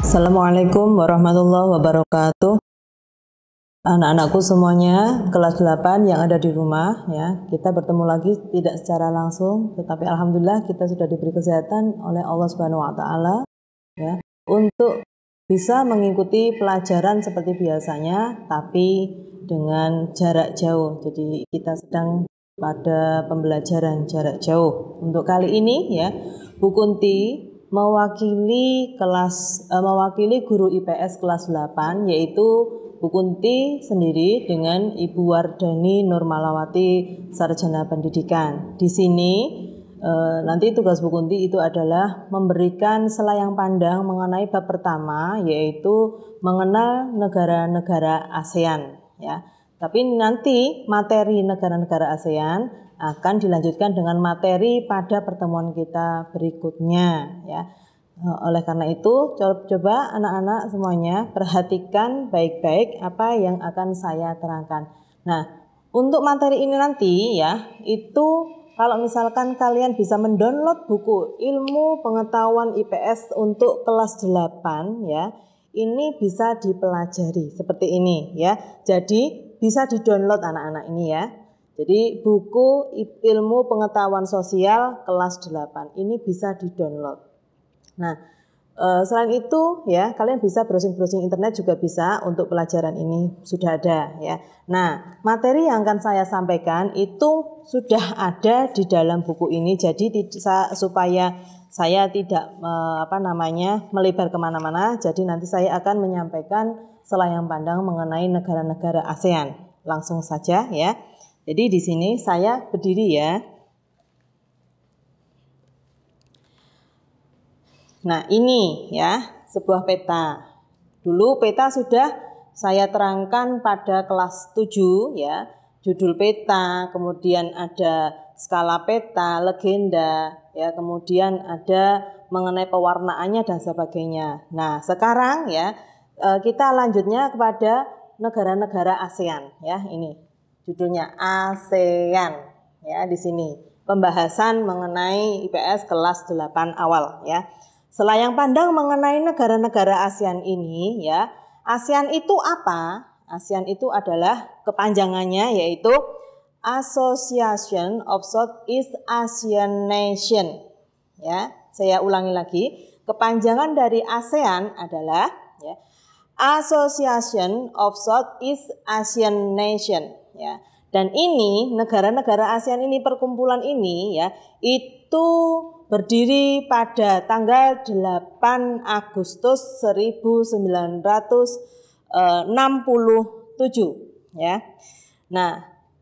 Assalamualaikum warahmatullahi wabarakatuh. Anak-anakku semuanya kelas 8 yang ada di rumah ya. Kita bertemu lagi tidak secara langsung, tetapi alhamdulillah kita sudah diberi kesehatan oleh Allah Subhanahu wa taala ya untuk bisa mengikuti pelajaran seperti biasanya tapi dengan jarak jauh. Jadi kita sedang pada pembelajaran jarak jauh. Untuk kali ini ya, Bu Kunti mewakili guru IPS kelas 8 yaitu Bu Kunti sendiri dengan Ibu Wardani Nurmalawati Sarjana Pendidikan. Di sini nanti tugas Bu Kunti itu adalah memberikan selayang pandang mengenai bab pertama yaitu mengenal negara-negara ASEAN ya. Tapi nanti materi negara-negara ASEAN akan dilanjutkan dengan materi pada pertemuan kita berikutnya ya. Oleh karena itu coba anak-anak semuanya perhatikan baik-baik apa yang akan saya terangkan. Nah, untuk materi ini nanti ya, itu kalau misalkan kalian bisa mendownload buku Ilmu Pengetahuan IPS untuk kelas 8 ya, ini bisa dipelajari seperti ini ya. Jadi bisa didownload anak-anak ini ya. Jadi buku Ilmu Pengetahuan Sosial kelas 8 ini bisa didownload. Nah, selain itu ya kalian bisa browsing-browsing internet juga bisa untuk pelajaran ini sudah ada ya. Nah, materi yang akan saya sampaikan itu sudah ada di dalam buku ini. Jadi supaya saya tidak melebar kemana-mana. Jadi nanti saya akan menyampaikan selayang pandang mengenai negara-negara ASEAN. Langsung saja ya. Jadi di sini saya berdiri ya. Nah ini ya sebuah peta. Dulu peta sudah saya terangkan pada kelas 7 ya. Judul peta, kemudian ada skala peta, legenda, ya, kemudian ada mengenai pewarnaannya dan sebagainya. Nah sekarang ya kita lanjutnya kepada negara-negara ASEAN ya ini. Judulnya ASEAN ya di sini. Pembahasan mengenai IPS kelas 8 awal ya. Selayang pandang mengenai negara-negara ASEAN ini ya. ASEAN itu apa? ASEAN itu adalah kepanjangannya yaitu Association of Southeast Asian Nation. Ya, saya ulangi lagi. Kepanjangan dari ASEAN adalah ya, Association of Southeast Asian Nation ya. Dan ini negara-negara ASEAN ini perkumpulan ini ya itu berdiri pada tanggal 8 Agustus 1967 ya. Nah,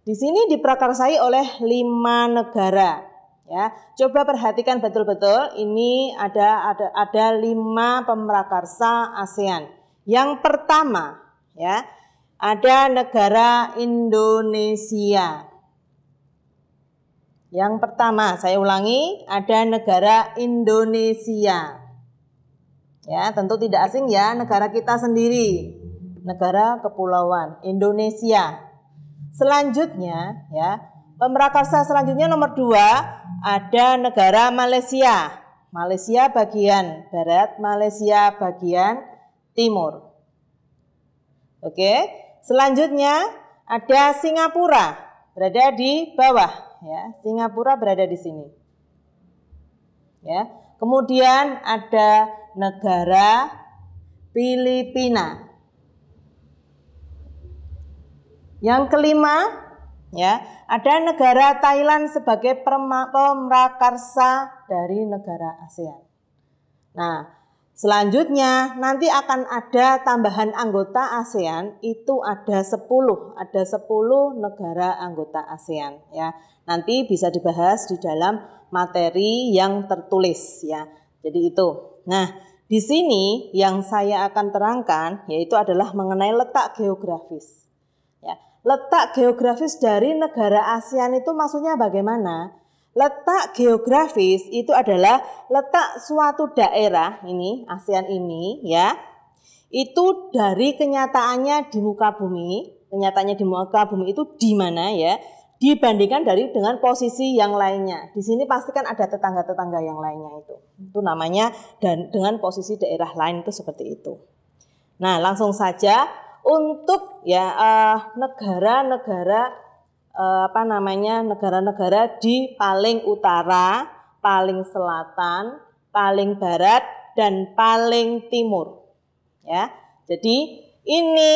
di sini diprakarsai oleh 5 negara ya. Coba perhatikan betul-betul ini ada 5 pemrakarsa ASEAN. Yang pertama ya, ada negara Indonesia. Yang pertama, saya ulangi, ada negara Indonesia. Ya, tentu tidak asing ya, negara kita sendiri. Negara kepulauan Indonesia. Selanjutnya ya, pemrakarsa selanjutnya nomor 2 ada negara Malaysia. Malaysia bagian barat, Malaysia bagian timur. Oke, selanjutnya ada Singapura berada di bawah ya. Singapura berada di sini. Ya. Kemudian ada negara Filipina. Yang kelima ya, ada negara Thailand sebagai pemrakarsa dari negara ASEAN. Nah, selanjutnya nanti akan ada tambahan anggota ASEAN itu ada 10 negara anggota ASEAN ya. Nanti bisa dibahas di dalam materi yang tertulis ya. Jadi itu. Nah, di sini yang saya akan terangkan yaitu adalah mengenai letak geografis. Ya. Letak geografis dari negara ASEAN itu maksudnya bagaimana? Letak geografis itu adalah letak suatu daerah ini, ASEAN ini ya. Itu dari kenyataannya di muka bumi. Kenyataannya di muka bumi itu di mana ya? dibandingkan dengan posisi yang lainnya. Di sini pasti kan ada tetangga-tetangga yang lainnya itu. Itu namanya dan dengan posisi daerah lain itu seperti itu. Nah, langsung saja untuk ya negara-negara negara-negara di paling utara, paling selatan, paling barat dan paling timur. Ya. Jadi ini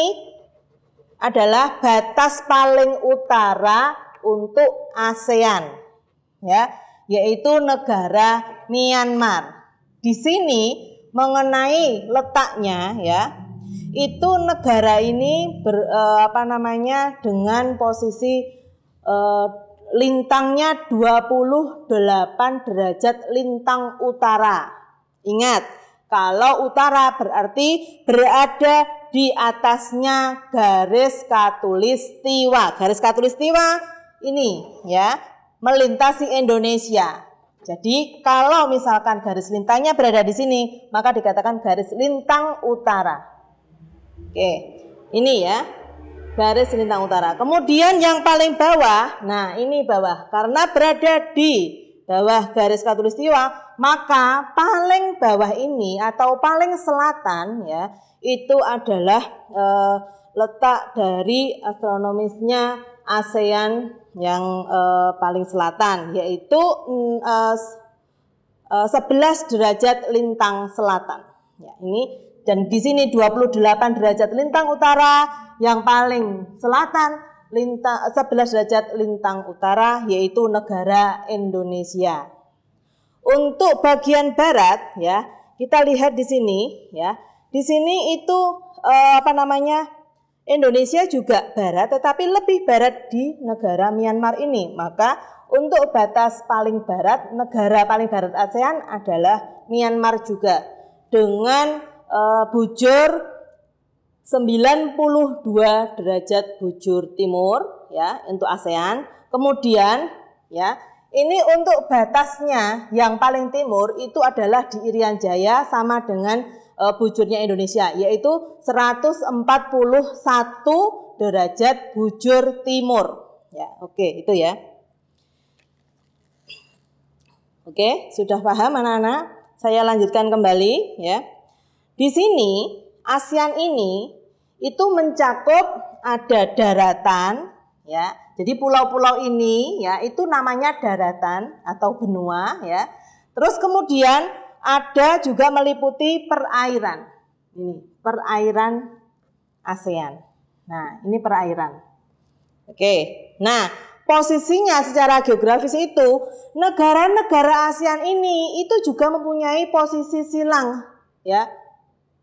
adalah batas paling utara untuk ASEAN, ya, yaitu negara Myanmar. Di sini mengenai letaknya, ya, itu negara ini dengan posisi lintangnya 28 derajat lintang utara. Ingat, kalau utara berarti berada di atasnya garis khatulistiwa. Garis khatulistiwa ini ya melintasi Indonesia. Jadi kalau misalkan garis lintangnya berada di sini, maka dikatakan garis lintang utara. Oke, ini ya garis lintang utara. Kemudian yang paling bawah, nah ini bawah, karena berada di bawah garis khatulistiwa, maka paling bawah ini atau paling selatan ya itu adalah letak dari astronomisnya ASEAN yang paling selatan, yaitu 11 derajat lintang selatan. Ya, ini dan di sini 28 derajat lintang utara, yang paling selatan 11 derajat lintang utara yaitu negara Indonesia. Untuk bagian barat ya, kita lihat di sini ya. Di sini itu Indonesia juga barat, tetapi lebih barat di negara Myanmar ini. Maka untuk batas paling barat, negara paling barat ASEAN adalah Myanmar juga dengan bujur 92 derajat bujur timur ya untuk ASEAN. Kemudian ya, ini untuk batasnya yang paling timur itu adalah di Irian Jaya sama dengan bujurnya Indonesia, yaitu 141 derajat bujur timur. Ya, oke, itu ya. Oke, sudah paham anak-anak? Saya lanjutkan kembali ya. Di sini ASEAN ini itu mencakup ada daratan ya. Jadi pulau-pulau ini ya itu namanya daratan atau benua ya. Terus kemudian ada juga meliputi perairan. Ini perairan ASEAN. Nah, ini perairan. Oke. Nah, posisinya secara geografis itu negara-negara ASEAN ini itu juga mempunyai posisi silang ya.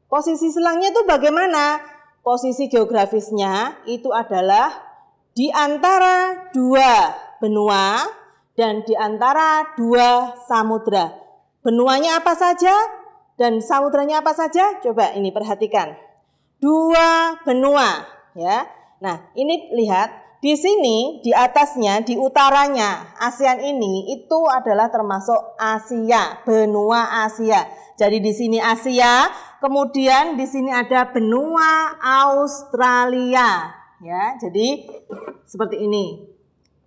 Posisi silangnya itu bagaimana? Posisi geografisnya itu adalah di antara dua benua dan di antara dua samudra. Benuanya apa saja dan samudranya apa saja? Coba ini perhatikan. Dua benua ya. Nah, ini lihat di sini di atasnya di utaranya ASEAN ini itu adalah termasuk Asia, benua Asia. Jadi di sini Asia, kemudian di sini ada benua Australia ya. Jadi seperti ini.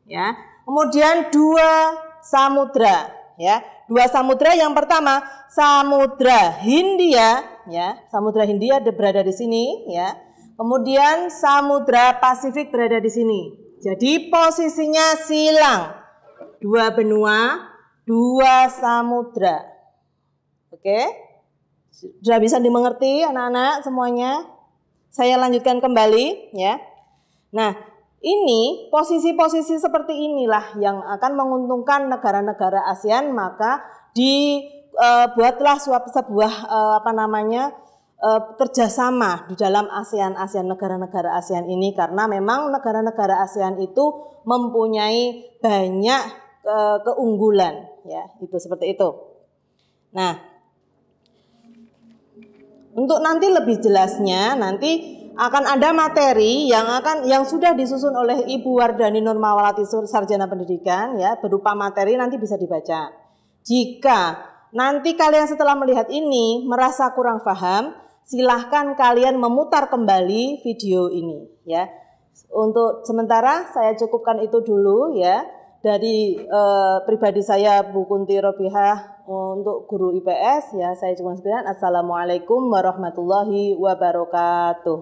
Ya. Kemudian dua samudra ya. Dua samudra, yang pertama Samudra Hindia ya. Samudra Hindia berada di sini ya. Kemudian Samudra Pasifik berada di sini. Jadi posisinya silang. Dua benua, dua samudra. Oke? Sudah bisa dimengerti anak-anak semuanya? Saya lanjutkan kembali ya. Nah, ini posisi-posisi seperti inilah yang akan menguntungkan negara-negara ASEAN, maka dibuatlah sebuah kerjasama di dalam ASEAN negara-negara ASEAN ini, karena memang negara-negara ASEAN itu mempunyai banyak keunggulan ya, itu seperti itu. Nah, untuk nanti lebih jelasnya nanti akan ada materi yang sudah disusun oleh Ibu Wardani Nurmawati Sarjana Pendidikan ya, berupa materi nanti bisa dibaca. Jika nanti kalian setelah melihat ini merasa kurang paham, silahkan kalian memutar kembali video ini ya. Untuk sementara saya cukupkan itu dulu ya. Dari pribadi saya Bu Kunti Robihah untuk guru IPS ya, saya cuma sekian. Assalamualaikum warahmatullahi wabarakatuh.